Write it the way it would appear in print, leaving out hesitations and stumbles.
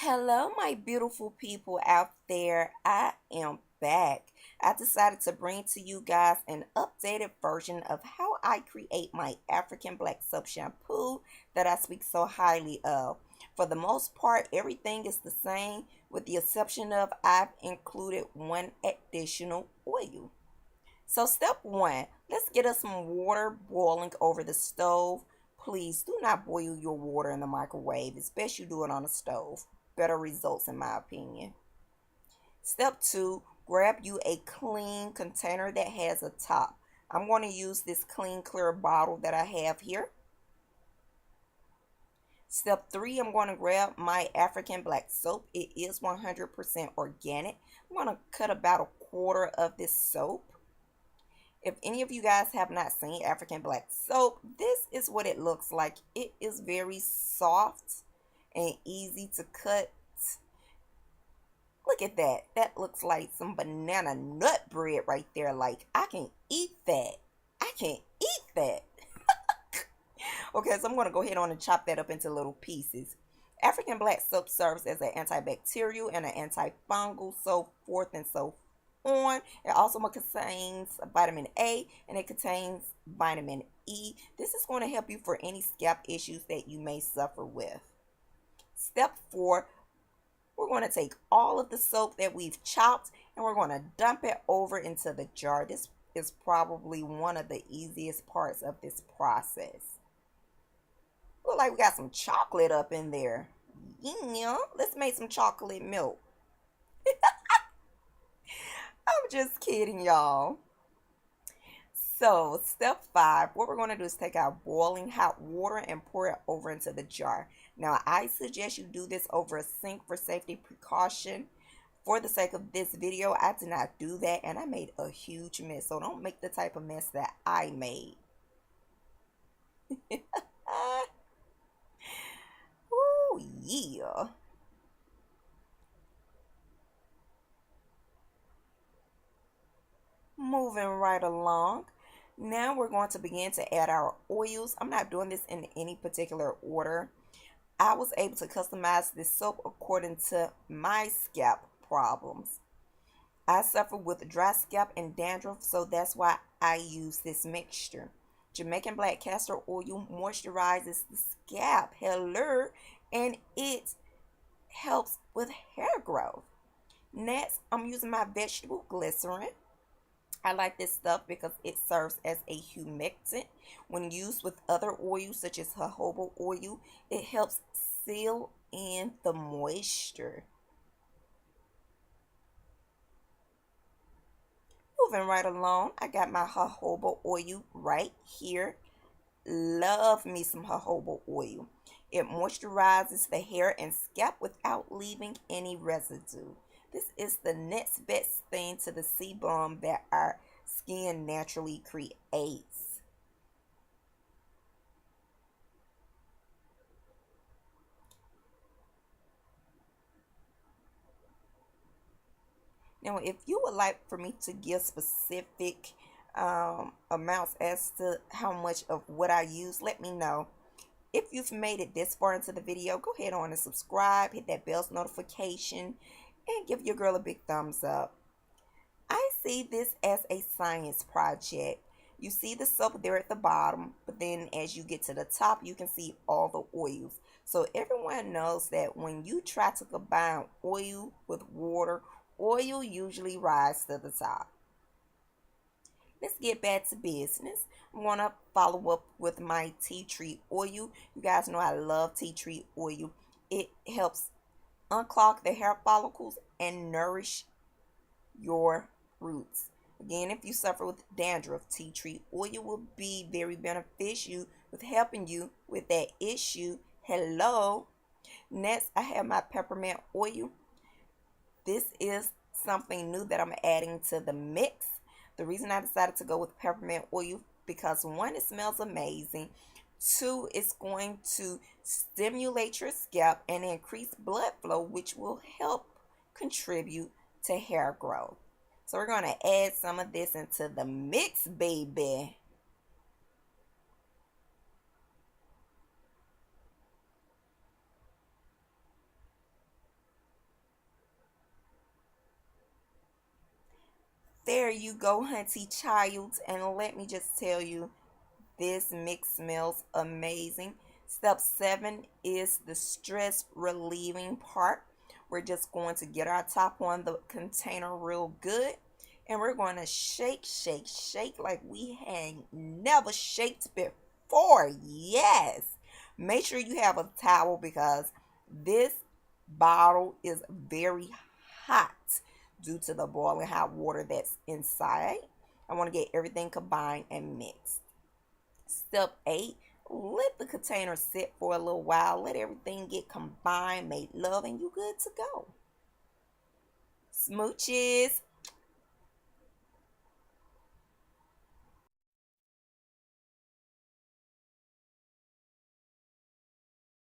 Hello, my beautiful people out there. I am back. I decided to bring to you guys an updated version of how I create my African Black soap shampoo that I speak so highly of. For the most part, everything is the same, with the exception of I've included one additional oil. So, step one, let's get us some water boiling over the stove. Please do not boil your water in the microwave, especially do it on the stove. Better results, in my opinion. Step two, grab you a clean container that has a top. I'm going to use this clean, clear bottle that I have here. Step three, I'm going to grab my African Black soap. It is 100% organic. I'm going to cut about a quarter of this soap. If any of you guys have not seen African Black soap, this is what it looks like. It is very soft and easy to cut. Look at that. That looks like some banana nut bread right there. Like, I can eat that. I can eat that. Okay, so I'm going to go ahead on and chop that up into little pieces. African Black soap serves as an antibacterial and an antifungal, so forth and so on. It also contains vitamin A and it contains vitamin E. This is going to help you for any scalp issues that you may suffer with. Step 4, we're going to take all of the soap that we've chopped and we're going to dump it over into the jar. This is probably one of the easiest parts of this process. Look like we got some chocolate up in there. Yeah, let's make some chocolate milk. I'm just kidding, y'all. So, step 5, what we're going to do is take our boiling hot water and pour it over into the jar. Now, I suggest you do this over a sink for safety precaution. For the sake of this video, I did not do that and I made a huge mess. So, don't make the type of mess that I made. Oh, yeah. Moving right along. Now we're going to begin to add our oils. I'm not doing this in any particular order. I was able to customize this soap according to my scalp problems. I suffer with dry scalp and dandruff, so that's why I use this mixture. Jamaican black castor oil moisturizes the scalp, hello, and it helps with hair growth. Next, I'm using my vegetable glycerin. I like this stuff because it serves as a humectant. When used with other oils such as jojoba oil, it helps seal in the moisture. Moving right along, I got my jojoba oil right here. Love me some jojoba oil. It moisturizes the hair and scalp without leaving any residue. This is the next best thing to the sebum that our skin naturally creates. Now, if you would like for me to give specific amounts as to how much of what I use, let me know. If you've made it this far into the video, go ahead on and subscribe, hit that bell's notification, and give your girl a big thumbs up. I see this as a science project. You see the soap there at the bottom, but then as you get to the top, you can see all the oils. So everyone knows that when you try to combine oil with water, oil usually rises to the top. Let's get back to business. I'm going to follow up with my tea tree oil. You guys know I love tea tree oil. It helps unclog the hair follicles and nourish your roots. Again, if you suffer with dandruff, tea tree oil will be very beneficial with helping you with that issue. Hello. Next, I have my peppermint oil. This is something new that I'm adding to the mix. The reason I decided to go with peppermint oil because one, it smells amazing. Two, it's going to stimulate your scalp and increase blood flow, which will help contribute to hair growth. So we're going to add some of this into the mix, baby. There you go, hunty child. And let me just tell you, this mix smells amazing. Step 7 is the stress relieving part. We're just going to get our top on the container real good. And we're going to shake, shake, shake like we had never shaked before. Yes. Make sure you have a towel because this bottle is very hot due to the boiling hot water that's inside. I want to get everything combined and mixed. Step 8, let the container sit for a little while. Let everything get combined, make love, and you good to go. Smooches.